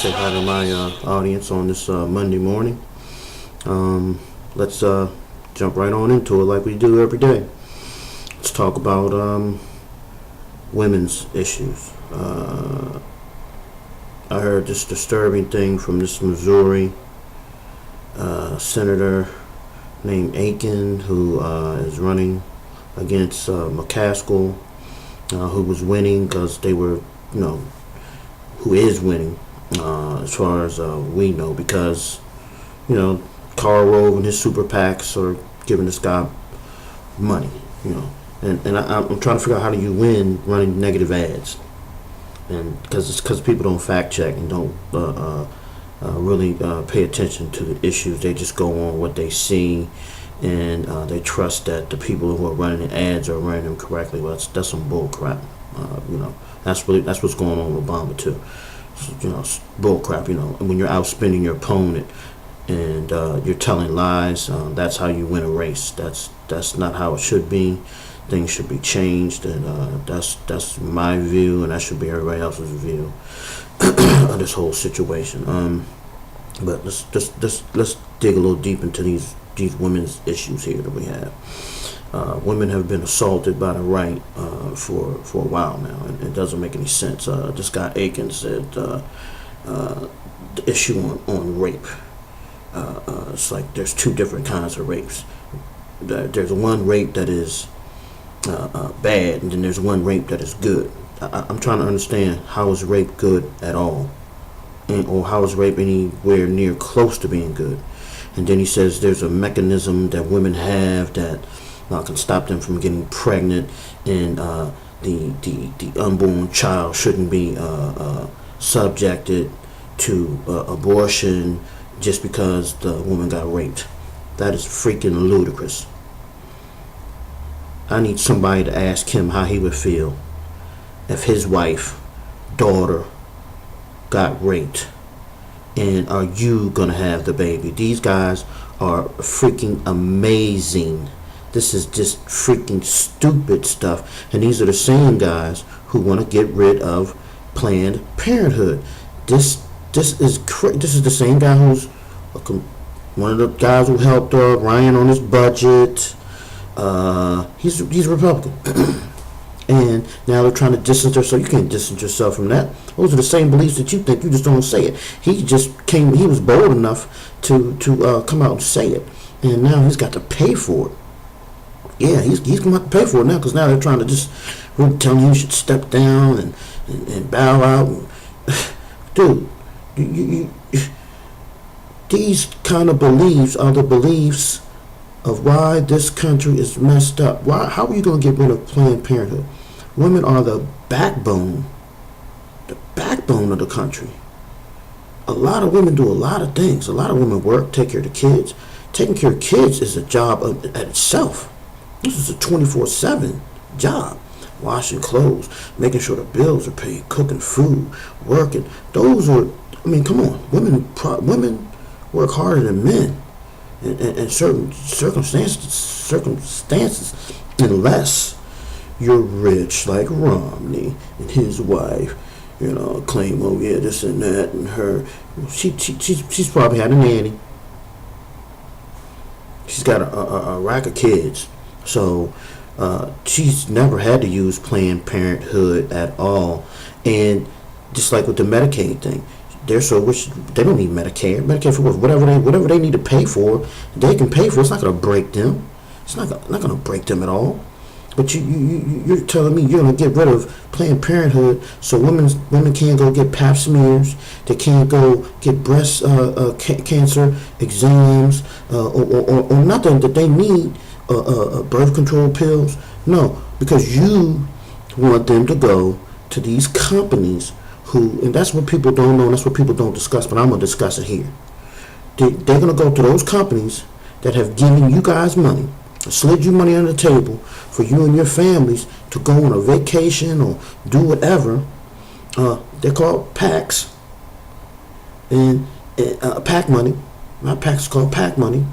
say hi to my audience on this Monday morning. Let's jump right on into it like we do every day. Let's talk about women's issues. I heard this disturbing thing from this Missouri senator named Aiken, who is running against McCaskill, who was winning because they were, who is winning as far as we know, because, Karl Rove and his super PACs are giving this guy money, and I'm trying to figure out how do you win running negative ads, and because people don't fact check and don't really pay attention to the issues. They just go on what they see, and they trust that the people who are running the ads are running them correctly. Well, that's some bull crap. That's what's going on with Obama too. It's bull crap. When you're outspending your opponent and you're telling lies, that's how you win a race. That's not how it should be. Things should be changed, and that's my view, and that should be everybody else's view of this whole situation. But let's dig a little deep into these women's issues here that we have. Women have been assaulted by the right for a while now, and it doesn't make any sense. This guy Aiken said the issue on rape. It's like there's two different kinds of rapes. There's one rape that is bad, and then there's one rape that is good. I'm trying to understand, how is rape good at all, or how is rape anywhere near close to being good? And then he says there's a mechanism that women have that can stop them from getting pregnant, and the unborn child shouldn't be subjected to abortion just because the woman got raped. That is freaking ludicrous. I need somebody to ask him how he would feel if his wife, daughter, got raped. And are you gonna have the baby? These guys are freaking amazing. This is just freaking stupid stuff. And these are the same guys who want to get rid of Planned Parenthood. This is the same guy who's one of the guys who helped Ryan on his budget. He's Republican. And now they're trying to distance themselves. You can't distance yourself from that. Those are the same beliefs that you think. You just don't say it. He was bold enough to come out and say it. And now he's got to pay for it. Yeah, he's going to have to pay for it now, because now they're trying to just really tell him you should step down and bow out. Dude, these kind of beliefs are the beliefs of why this country is messed up. How are you going to get rid of Planned Parenthood? Women are the backbone of the country. A lot of women do a lot of things. A lot of women work, take care of the kids. Taking care of kids is a job at itself. This is a 24/7 job. Washing clothes, making sure the bills are paid, cooking food, working. Those are, come on. Women work harder than men in certain circumstances, unless you're rich like Romney and his wife, claim, oh yeah, this and that, and her. She's probably had a nanny. She's got a rack of kids. So she's never had to use Planned Parenthood at all. And just like with the Medicaid thing, they're so rich, they don't need Medicare. Medicare for whatever they need to pay for, they can pay for. It's not going to break them. It's not going to break them at all. But you're telling me you're going to get rid of Planned Parenthood so women can't go get pap smears, they can't go get breast cancer exams, or nothing that they need. Birth control pills? No, because you want them to go to these companies and that's what people don't know, and that's what people don't discuss, but I'm going to discuss it here. They're going to go to those companies that have given you guys money, slid you money under the table for you and your families to go on a vacation or do whatever. They're called PACs. And PAC money. My PAC is called PAC money.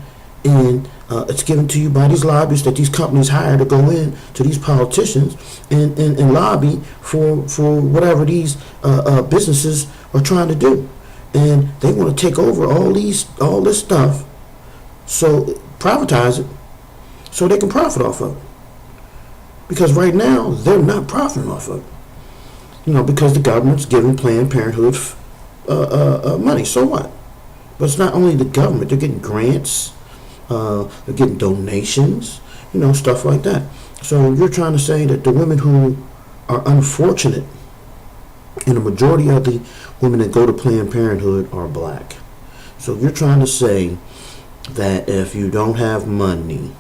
And it's given to you by these lobbyists that these companies hire to go in to these politicians and lobby for whatever these businesses are trying to do. and they want to take over all this stuff, so privatize it, so they can profit off of it. Because right now they're not profiting off of it, because the government's giving Planned Parenthood money. So what? But it's not only the government; they're getting grants, they're getting donations, stuff like that. So you're trying to say that the women who are unfortunate, and the majority of the women that go to Planned Parenthood are black. So you're trying to say that if you don't have money,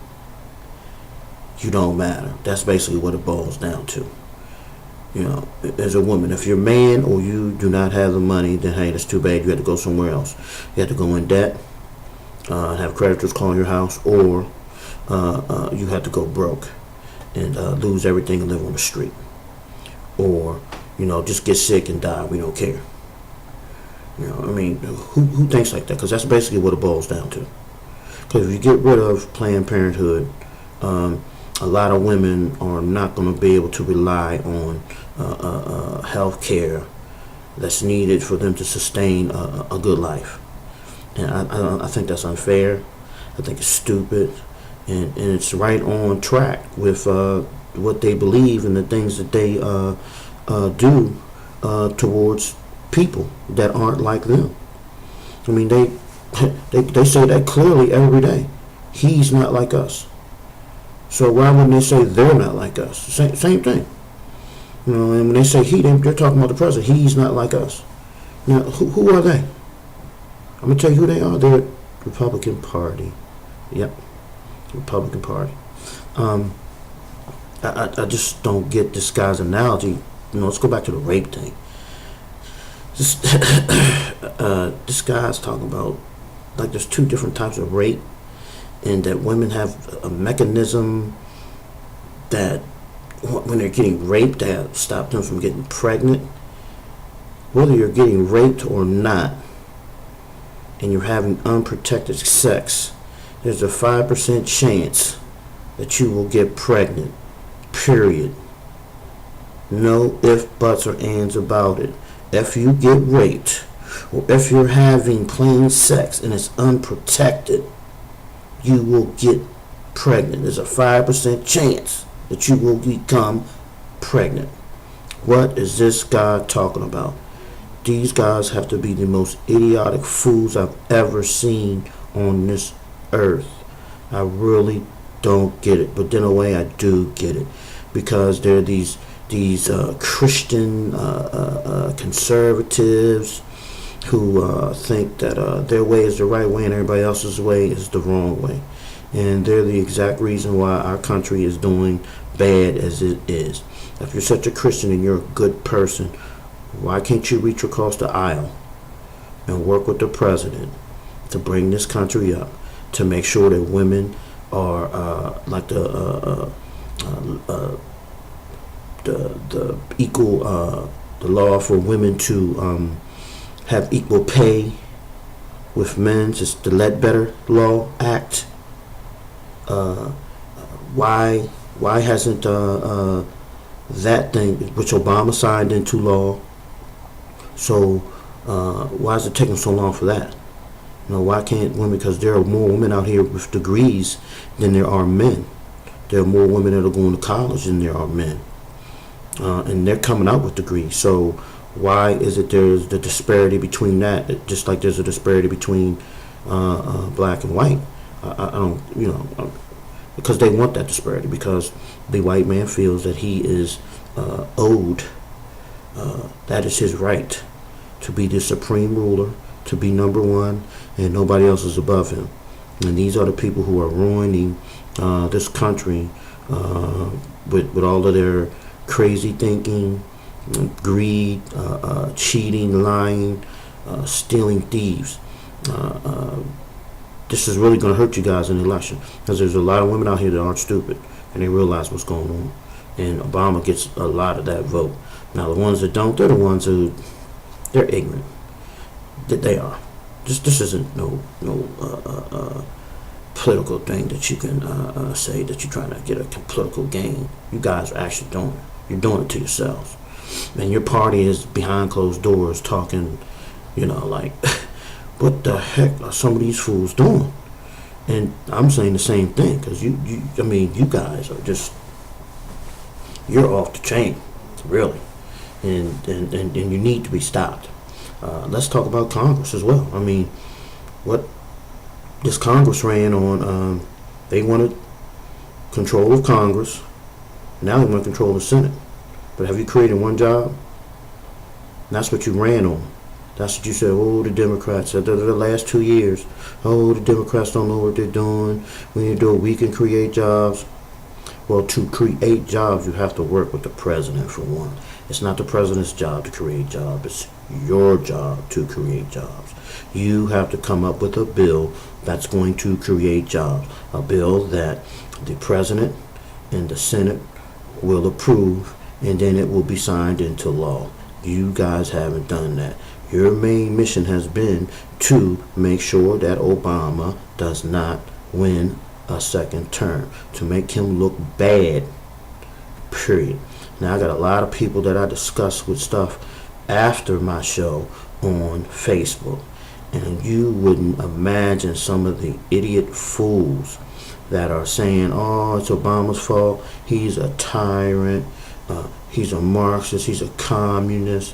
you don't matter. That's basically what it boils down to. As a woman, if you're a man or you do not have the money, then hey, that's too bad. You have to go somewhere else. You have to go in debt, have creditors call your house, or you have to go broke and lose everything and live on the street, or just get sick and die. We don't care. Who thinks like that? Because that's basically what it boils down to. Because if you get rid of Planned Parenthood, a lot of women are not going to be able to rely on health care that's needed for them to sustain a good life. And I think that's unfair. I think it's stupid. And it's right on track with what they believe and the things that they do towards people that aren't like them. They say that clearly every day. He's not like us. So why wouldn't they say they're not like us? Same thing. And when they say he, they're talking about the president. He's not like us. Now, who are they? I'm going to tell you who they are. They're Republican Party. Yep. Republican Party. I just don't get this guy's analogy. Let's go back to the rape thing. This guy's talking about, like, there's two different types of rape, and that women have a mechanism that when they're getting raped, that stop them from getting pregnant. Whether you're getting raped or not, and you're having unprotected sex, there's a 5% chance that you will get pregnant. Period. No ifs, buts, or ands about it. If you get raped, or if you're having plain sex and it's unprotected, you will get pregnant. There's a 5% chance that you will become pregnant. What is this guy talking about? These guys have to be the most idiotic fools I've ever seen on this earth. I really don't get it. But in a way, I do get it. Because there are these Christian conservatives who think that their way is the right way and everybody else's way is the wrong way. And they're the exact reason why our country is doing bad as it is. If you're such a Christian and you're a good person, why can't you reach across the aisle and work with the president to bring this country up, to make sure that women are like the equal the law for women to have equal pay with men, just the Ledbetter Law Act. Why hasn't that thing, which Obama signed into law? So why is it taking so long for that? Why can't women? Because there are more women out here with degrees than there are men. There are more women that are going to college than there are men, and they're coming out with degrees. So why is it there's the disparity between that? Just like there's a disparity between black and white. I don't, because they want that disparity, because the white man feels that he is owed, that is his right to be the supreme ruler, to be number one, and nobody else is above him. And these are the people who are ruining this country with all of their crazy thinking, greed, cheating, lying, stealing, thieves. This is really going to hurt you guys in the election, because there's a lot of women out here that aren't stupid and they realize what's going on. And Obama gets a lot of that vote. Now the ones that don't, they're the ones who, they're ignorant. That they are. This isn't no political thing that you can say that you're trying to get a political gain. You guys are actually doing it. You're doing it to yourselves. And your party is behind closed doors talking Like, what the heck are some of these fools doing? And I'm saying the same thing, because you guys are just, you're off the chain, really. And you need to be stopped. Let's talk about Congress as well. I mean, what this Congress ran on, they wanted control of Congress. Now they want to control the Senate. But have you created one job? And that's what you ran on. That's what you said. Oh, the Democrats. The last 2 years. Oh, the Democrats don't know what they're doing. We can create jobs. Well, to create jobs, you have to work with the president, for one. It's not the president's job to create jobs. It's your job to create jobs. You have to come up with a bill that's going to create jobs. A bill that the president and the Senate will approve, and then it will be signed into law. You guys haven't done that. Your main mission has been to make sure that Obama does not win a second term, to make him look bad, period. Now, I got a lot of people that I discuss with stuff after my show on Facebook, and you wouldn't imagine some of the idiot fools that are saying, oh, it's Obama's fault, he's a tyrant, he's a Marxist, he's a communist.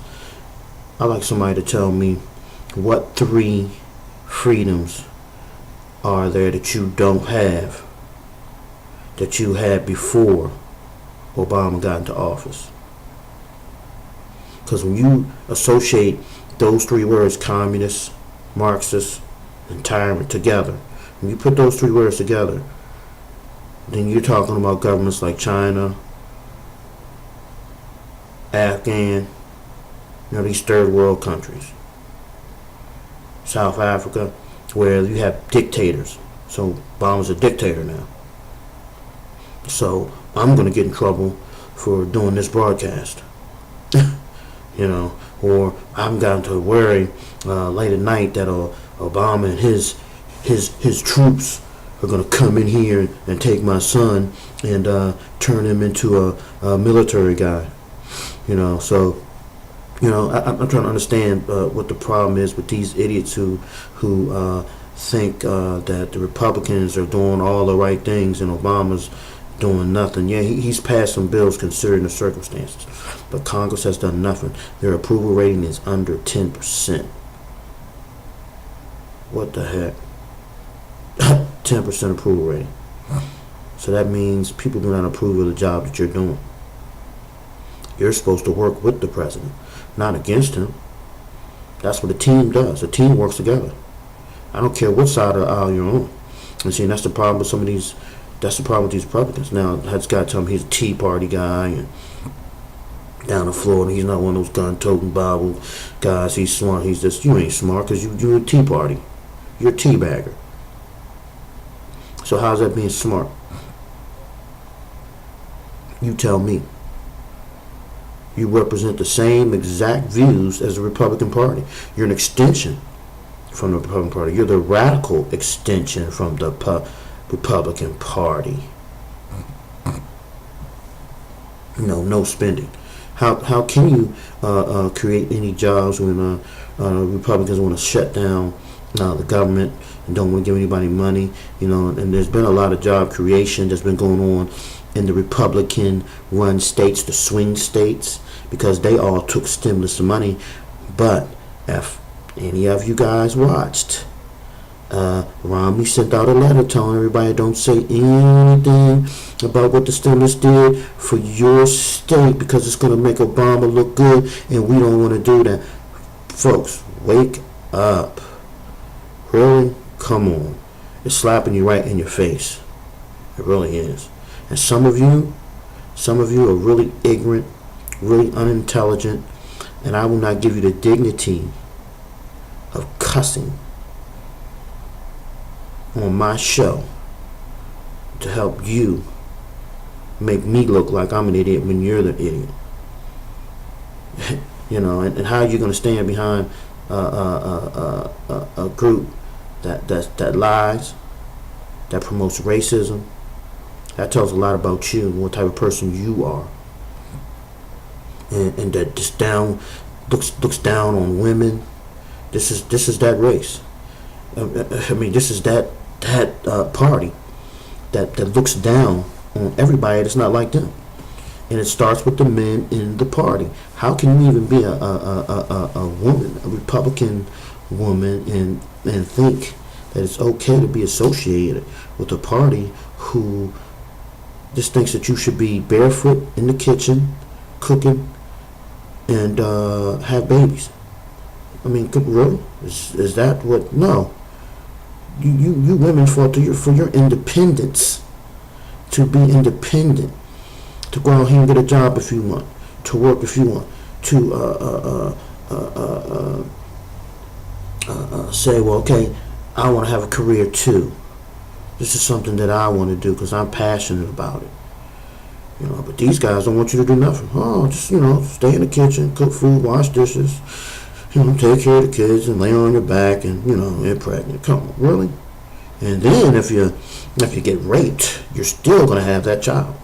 I'd like somebody to tell me what 3 freedoms are there that you don't have, that you had before Obama got into office. Because when you associate those 3 words, communist, Marxist, and tyrant, together, when you put those 3 words together, then you're talking about governments like China, Afghan, these third world countries, South Africa, where you have dictators. So Obama's a dictator now. So I'm going to get in trouble for doing this broadcast. Or I'm going to worry late at night that Obama and his troops are going to come in here and take my son and turn him into a military guy. I'm trying to understand what the problem is with these idiots who think that the Republicans are doing all the right things and Obama's doing nothing. Yeah, he's passed some bills considering the circumstances, but Congress has done nothing. Their approval rating is under 10%. What the heck? 10% approval rating. So that means people do not approve of the job that you're doing. You're supposed to work with the president, not against him. That's what a team does. A team works together. I don't care what side of the aisle you're on. And see, that's the problem with that's the problem with these Republicans. Now, that's got to tell him he's a Tea Party guy, and down in Florida, he's not one of those gun-toting Bible guys. He's smart. He's just, you ain't smart because you're a Tea Party. You're a teabagger. So how's that being smart? You tell me. You represent the same exact views as the Republican Party. You're an extension from the Republican Party. You're the radical extension from the Republican Party. No spending. How can you create any jobs when Republicans want to shut down the government and don't want to give anybody money? And there's been a lot of job creation that's been going on in the Republican-run states, the swing states, because they all took stimulus money. But if any of you guys watched, Romney sent out a letter telling everybody don't say anything about what the stimulus did for your state because it's going to make Obama look good, and we don't want to do that. Folks, wake up. Really? Come on. It's slapping you right in your face. It really is. And some of you are really ignorant, really unintelligent, and I will not give you the dignity of cussing on my show to help you make me look like I'm an idiot when you're the idiot. And how are you going to stand behind a group that lies, that promotes racism? That tells a lot about you and what type of person you are. And that just looks down on women This is that race. I mean, this is that party that looks down on everybody that's not like them, and it starts with the men in the party. How can you even be a woman, a Republican woman, and think that it's okay to be associated with a party who just thinks that you should be barefoot in the kitchen, cooking, and have babies? I mean, really? Is that what? No. You women fought for your independence, to be independent, to go out here and get a job if you want, to work if you want, to say, well, okay, I want to have a career too. This is something that I want to do because I'm passionate about it. But these guys don't want you to do nothing. Oh, just, stay in the kitchen, cook food, wash dishes, take care of the kids and lay on your back and, get pregnant. Come on, really? And then if you get raped, you're still going to have that child.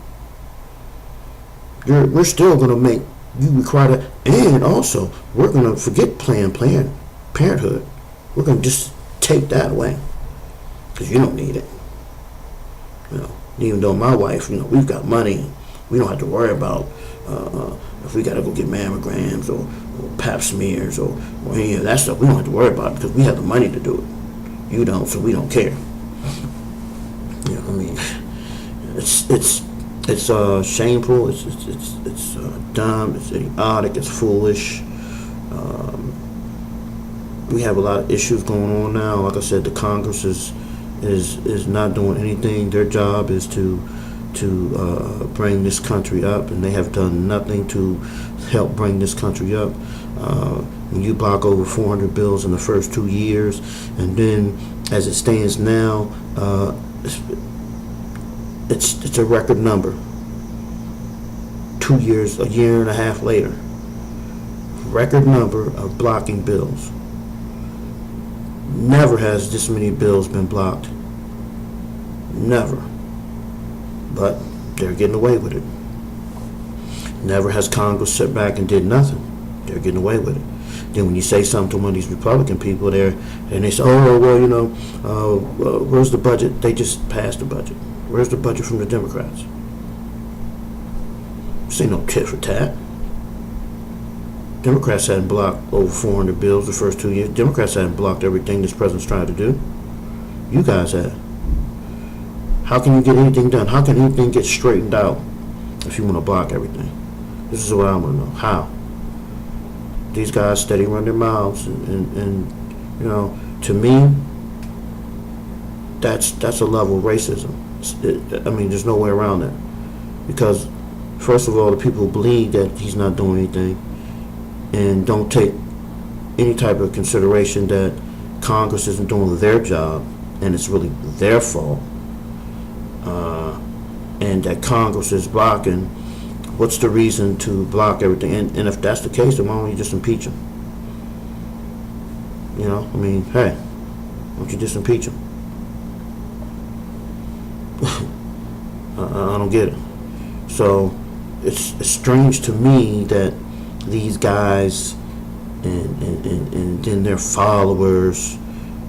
We're still going to make you require that. And also, we're going to forget Planned Parenthood. We're going to just take that away because you don't need it. Even though my wife, we've got money, we don't have to worry about if we got to go get mammograms or pap smears or any of that stuff. We don't have to worry about it because we have the money to do it. You don't, so we don't care. It's shameful. It's dumb. It's idiotic. It's foolish. We have a lot of issues going on now. Like I said, the Congress is not doing anything. Their job is to bring this country up, and they have done nothing to help bring this country up. When you block over 400 bills in the first 2 years, and then as it stands now, it's a record number. 2 years, a year and a half later, record number of blocking bills. Never has this many bills been blocked. Never. But they're getting away with it. Never has Congress sat back and did nothing. They're getting away with it. Then when you say something to one of these Republican people there, and they say, oh, well, where's the budget? They just passed the budget. Where's the budget from the Democrats? This ain't no tit for tat. Democrats hadn't blocked over 400 bills the first 2 years. Democrats hadn't blocked everything this president's trying to do. You guys have. How can you get anything done? How can anything get straightened out if you want to block everything? This is what I want to know. How? These guys steady run their mouths, and to me, that's a level of racism. There's no way around that. Because, first of all, the people who believe that he's not doing anything and don't take any type of consideration that Congress isn't doing their job and it's really their fault, and that Congress is blocking, what's the reason to block everything? And if that's the case, then why don't you just impeach him? Hey, why don't you just impeach him? I don't get it. So it's strange to me that these guys and then their followers,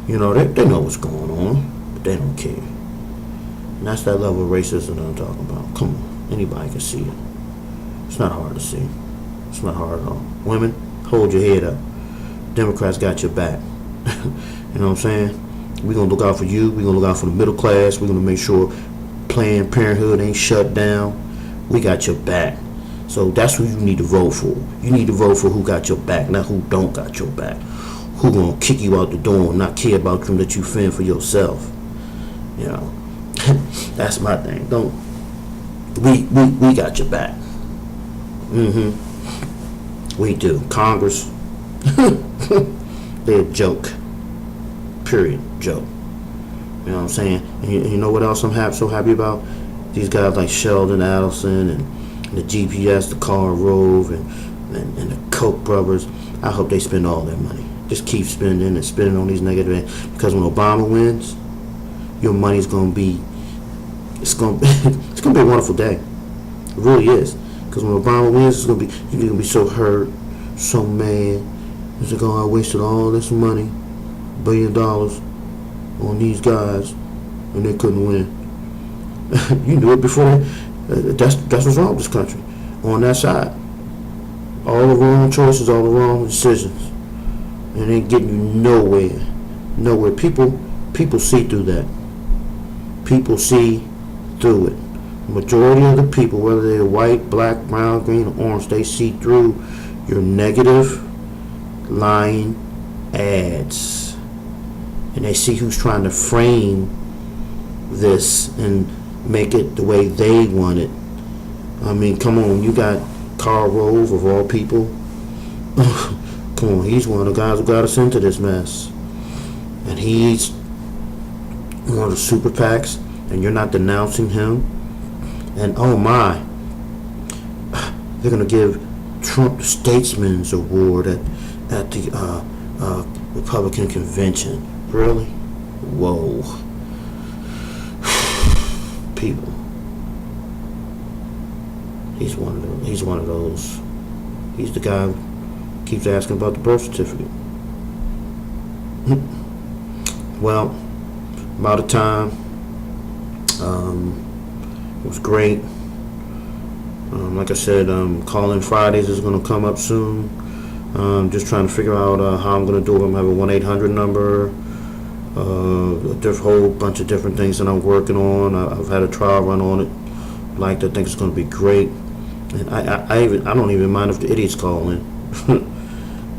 they know what's going on, but they don't care. And that's that level of racism that I'm talking about. Come on, anybody can see it. It's not hard to see. It's not hard at all. Women, hold your head up. Democrats got your back. You know what I'm saying? We're going to look out for you. We're going to look out for the middle class. We're going to make sure Planned Parenthood ain't shut down. We got your back. So that's who you need to vote for. You need to vote for who got your back, not who don't got your back. Who gonna kick you out the door and not care about you and let you fend for yourself. That's my thing. We got your back. We do. Congress, they're a joke. Period. Joke. You know what I'm saying? And you know what else I'm so happy about? These guys like Sheldon Adelson and the GPS, the Karl Rove, and the Koch brothers. I hope they spend all their money. Just keep spending and spending on these negative ads. Because when Obama wins, your money's gonna be it's gonna be a wonderful day. It really is. Because when Obama wins, you're gonna be so hurt, so mad, It's like, oh, I wasted all this money, $1 billion, on these guys, and they couldn't win. You knew it before. That's what's wrong with this country. On that side, all the wrong choices, all the wrong decisions, and ain't getting you nowhere. Nowhere. People see through that. People see through it. The majority of the people, whether they're white, black, brown, green, or orange, they see through your negative, lying ads, and they see who's trying to frame this and make it the way they want it. I mean, come on, you got Karl Rove of all people. Come on, he's one of the guys who got us into this mess, and he's one of the super PACs, and you're not denouncing him. And oh my, they're gonna give Trump the Statesman's Award at the Republican convention. Really? Whoa. People. He's one of those. He's the guy who keeps asking about the birth certificate. Well, I'm out of time. It was great. Like I said, Call-In Fridays is going to come up soon. Just trying to figure out how I'm going to do it. I'm going to have a 1-800 number, a whole bunch of different things that I'm working on. I've had a trial run on it. I think it's going to be great. And I don't even mind if the idiots call in.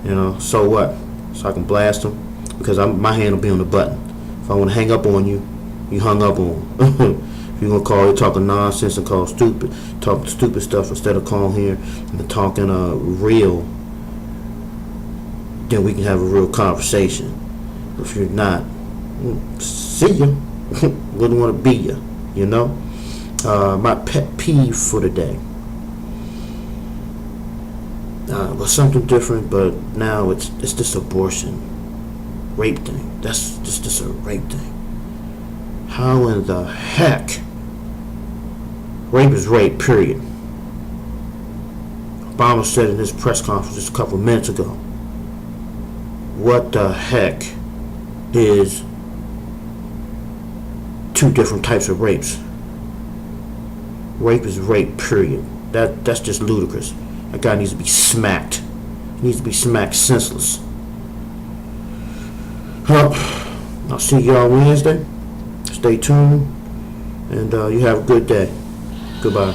You know, so what? So I can blast them, because my hand will be on the button. If I want to hang up on you, you hung up on. If you're going to call, you're talking nonsense and talk stupid stuff instead of calling here and talking real, then we can have a real conversation. If you're not, see ya. Wouldn't want to be ya, you know? My pet peeve for the day was something different, but now it's this abortion, rape thing. That's just this a rape thing. How in the heck? Rape is rape, period. Obama said in his press conference just a couple of minutes ago. What the heck is two different types of rapes? Rape is rape, period. That's just ludicrous. That guy needs to be smacked. He needs to be smacked senseless. Well, I'll see y'all Wednesday. Stay tuned, and you have a good day. Goodbye.